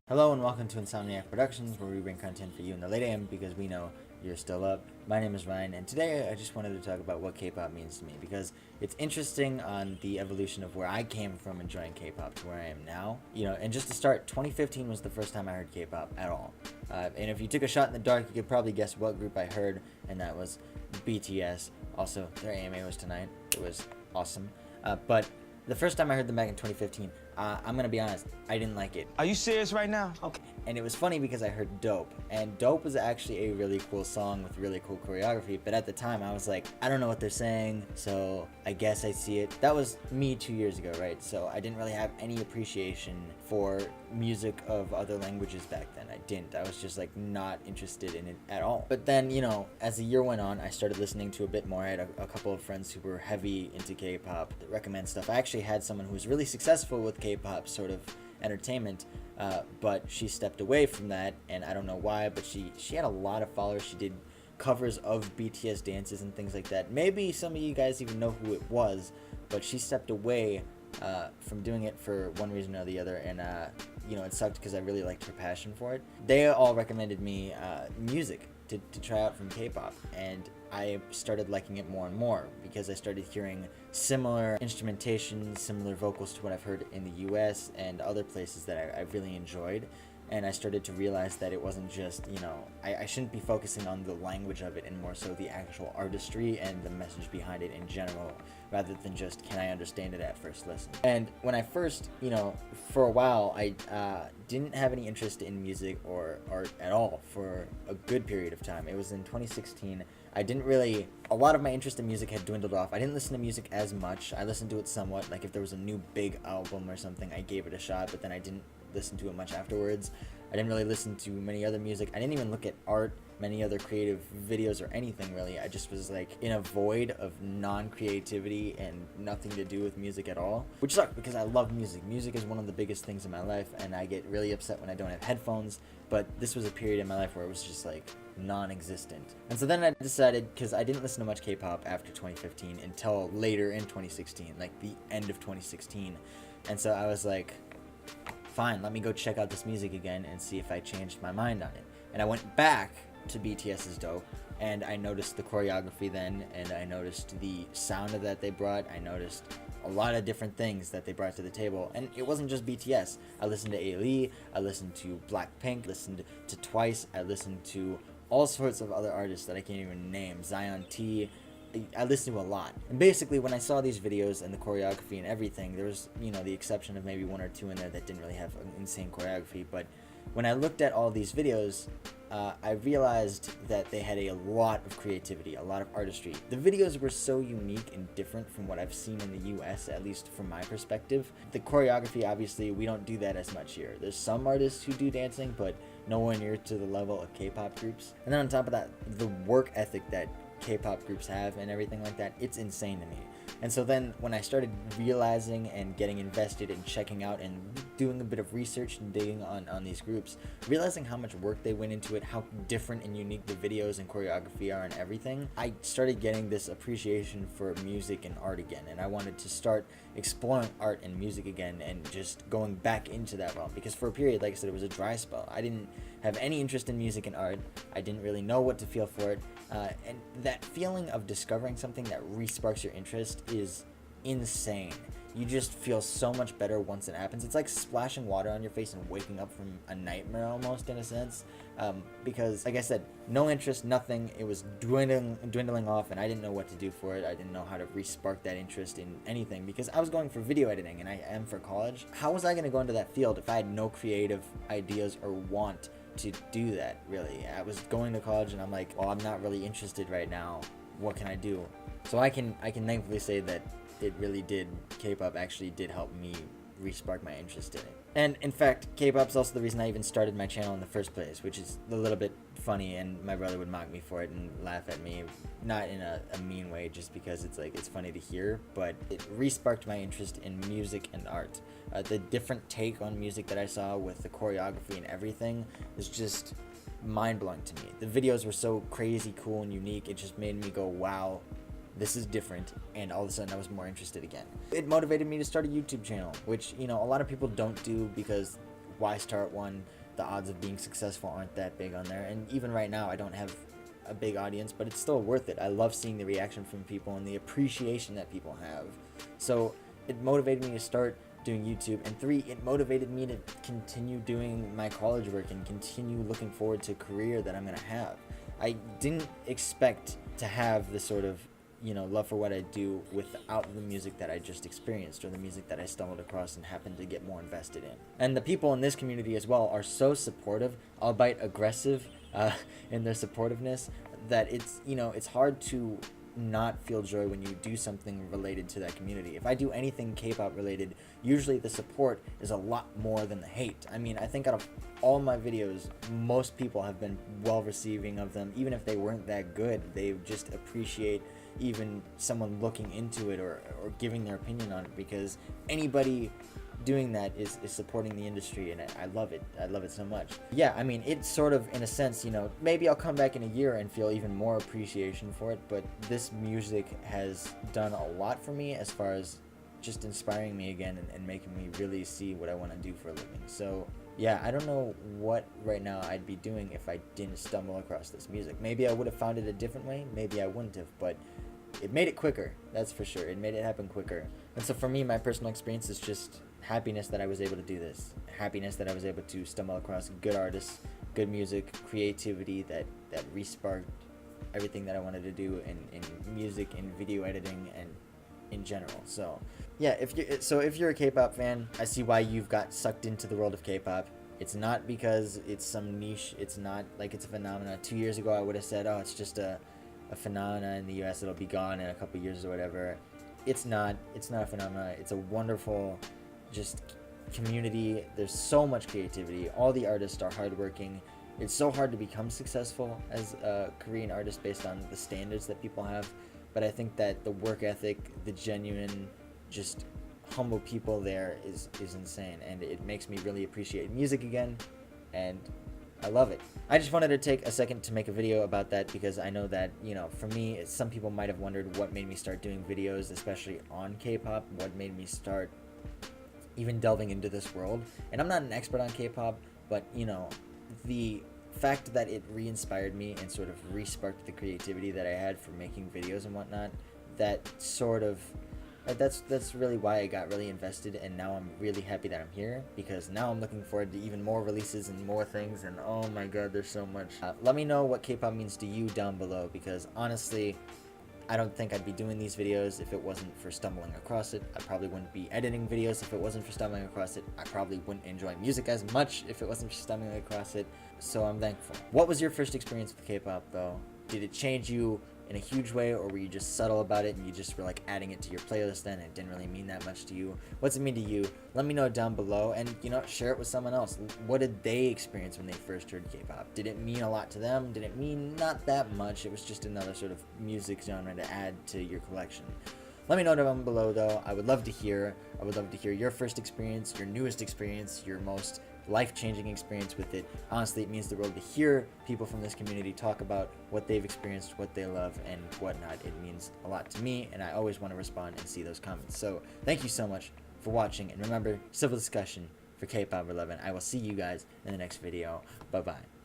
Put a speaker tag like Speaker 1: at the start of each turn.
Speaker 1: Hello and welcome to Insomniac Productions, where we bring content for you in the late AM because we know you're still up. My name is Ryan, and today I just wanted to talk about what K-pop means to me because it's interesting on the evolution of where I came from enjoying K-pop to where I am now. And just to start, 2015 was the first time I heard K-pop at all. And if you took a shot in the dark, you could probably guess what group I heard, and that was BTS. Also, their AMA was tonight. It was awesome. But the first time I heard them back in 2015, I'm gonna be honest, I didn't like it.
Speaker 2: Are you serious right now?
Speaker 1: Okay. And it was funny because I heard Dope, and Dope was actually a really cool song with really cool choreography, but at the time I was like, I don't know what they're saying, so I guess I see it. That was me 2 years ago, right? So I didn't really have any appreciation for music of other languages back then. I didn't. I was just like not interested in it at all. But then, as the year went on, I started listening to a bit more. I had a couple of friends who were heavy into K-pop that recommend stuff. I actually had someone who was really successful with K-pop sort of entertainment, but she stepped away from that, and I don't know why, but she had a lot of followers. She did covers of BTS dances and things like that. Maybe some of you guys even know who it was, but she stepped away from doing it for one reason or the other, and it sucked because I really liked her passion for it. They all recommended me music to try out from K-pop, and I started liking it more and more because I started hearing similar instrumentation, similar vocals to what I've heard in the US and other places that I really enjoyed. And I started to realize that it wasn't just, I shouldn't be focusing on the language of it and more so the actual artistry and the message behind it in general, rather than just, can I understand it at first listen? And when I first, for a while, I didn't have any interest in music or art at all for a good period of time. It was in 2016. A lot of my interest in music had dwindled off. I didn't listen to music as much. I listened to it somewhat, like if there was a new big album or something, I gave it a shot, but then I didn't listen to it much afterwards. I didn't really listen to many other music. I didn't even look at art, many other creative videos or anything really. I just was like in a void of non-creativity and nothing to do with music at all, which sucked because I love music. Music is one of the biggest things in my life, and I get really upset when I don't have headphones, but this was a period in my life where it was just like non-existent. And so then I decided, because I didn't listen to much K-pop after 2015 until later in 2016, like the end of 2016, and so I was like, fine, let me go check out this music again and see if I changed my mind on it. And I went back to BTS's Dope, and I noticed the choreography then, and I noticed the sound that they brought. I noticed a lot of different things that they brought to the table, and it wasn't just BTS. I listened to A.Lee, I listened to Blackpink, listened to Twice, I listened to all sorts of other artists that I can't even name, Zion T. I listened to a lot. And basically when I saw these videos and the choreography and everything, there was, the exception of maybe one or two in there that didn't really have an insane choreography, but when I looked at all these videos, I realized that they had a lot of creativity, a lot of artistry. The videos were so unique and different from what I've seen in the US, at least from my perspective. The choreography, obviously, we don't do that as much here. There's some artists who do dancing, but nowhere near to the level of K-pop groups. And then on top of that, the work ethic that K-pop groups have and everything like that, it's insane to me. And so then when I started realizing and getting invested in checking out and doing a bit of research and digging on these groups, realizing how much work they went into it, how different and unique the videos and choreography are and everything, I started getting this appreciation for music and art again, and I wanted to start exploring art and music again and just going back into that realm, because for a period, like I said, it was a dry spell. I didn't have any interest in music and art. I didn't really know what to feel for it, and that feeling of discovering something that re-sparks your interest is insane. You just feel so much better once it happens. It's like splashing water on your face and waking up from a nightmare almost, in a sense, because like I said, no interest, nothing. It was dwindling off, and I didn't know what to do for it. I didn't know how to re-spark that interest in anything, because I was going for video editing and I am for college. How was I going to go into that field if I had no creative ideas or want to do that, really? I was going to college and I'm like, well, I'm not really interested right now. What can I do? So I can thankfully say that it really did, K-pop actually did help me re-spark my interest in it. And in fact, K-pop's also the reason I even started my channel in the first place, which is a little bit funny, and my brother would mock me for it and laugh at me, not in a mean way, just because it's funny to hear, but it re-sparked my interest in music and art. The different take on music that I saw with the choreography and everything is just mind-blowing to me. The videos were so crazy, cool, and unique, it just made me go, wow, this is different, and all of a sudden I was more interested again. It motivated me to start a YouTube channel, which, a lot of people don't do, because why start one? the odds of being successful aren't that big on there. And even right now, I don't have a big audience, but it's still worth it. I love seeing the reaction from people and the appreciation that people have. So it motivated me to start doing YouTube, and 3, it motivated me to continue doing my college work and continue looking forward to a career that I'm gonna have. I didn't expect to have the sort of, you know, love for what I do without the music that I just experienced, or the music that I stumbled across and happened to get more invested in. And the people in this community as well are so supportive, albeit aggressive in their supportiveness, that it's, you know, it's hard to not feel joy when you do something related to that community. If I do anything K-pop related, usually the support is a lot more than the hate. I mean, I think out of all my videos, most people have been well receiving of them. Even if they weren't that good, they just appreciate even someone looking into it, or giving their opinion on it, because anybody doing that is supporting the industry, and I love it. I love it so much. Yeah, I mean, it's sort of, in a sense, you know, maybe I'll come back in a year and feel even more appreciation for it, but this music has done a lot for me as far as just inspiring me again, and making me really see what I want to do for a living. So yeah, I don't know what right now I'd be doing if I didn't stumble across this music. Maybe I would have found it a different way, maybe I wouldn't have, but it made it quicker, that's for sure. It made it happen quicker. And so for me, my personal experience is just happiness that I was able to do this. Happiness that I was able to stumble across good artists, good music, creativity that re-sparked everything that I wanted to do in music, in video editing, and in general. So yeah, if you're a K-pop fan, I see why you've got sucked into the world of K-pop. It's not because it's some niche. It's not like it's a phenomenon. 2 years ago, I would have said, oh, it's just a phenomena in the US. It'll be gone in a couple years or whatever. It's not a phenomenon. It's a wonderful just community. There's so much creativity. All the artists are hardworking. It's so hard to become successful as a Korean artist based on the standards that people have. But I think that the work ethic, the genuine, just humble people there is insane, and it makes me really appreciate music again, and I love it. I just wanted to take a second to make a video about that, because I know that, you know, for me, some people might have wondered what made me start doing videos, especially on K-pop, what made me start even delving into this world. And I'm not an expert on K-pop, but, you know, the fact that it re-inspired me and sort of re-sparked the creativity that I had for making videos and whatnot, that sort of, that's really why I got really invested, and now I'm really happy that I'm here, because now I'm looking forward to even more releases and more things, and oh my god, there's so much. Let me know what K-pop means to you down below, because honestly, I don't think I'd be doing these videos if it wasn't for stumbling across it. I probably wouldn't be editing videos if it wasn't for stumbling across it. I probably wouldn't enjoy music as much if it wasn't for stumbling across it. So I'm thankful. What was your first experience with K-pop though? Did it change you in a huge way, or were you just subtle about it and you just were like adding it to your playlist then, and it didn't really mean that much to you? What's it mean to you? Let me know down below, and you know, share it with someone else. What did they experience when they first heard K-pop? Did it mean a lot to them? Did it mean not that much? It was just another sort of music genre to add to your collection. Let me know down below though. I would love to hear. I would love to hear your first experience, your newest experience, your most life-changing experience with it. Honestly, it means the world to hear people from this community talk about what they've experienced, what they love, and whatnot. It means a lot to me, and I always want to respond and see those comments. So thank you so much for watching, and remember, civil discussion for K-pop 11. I will see you guys in the next video. Bye-bye.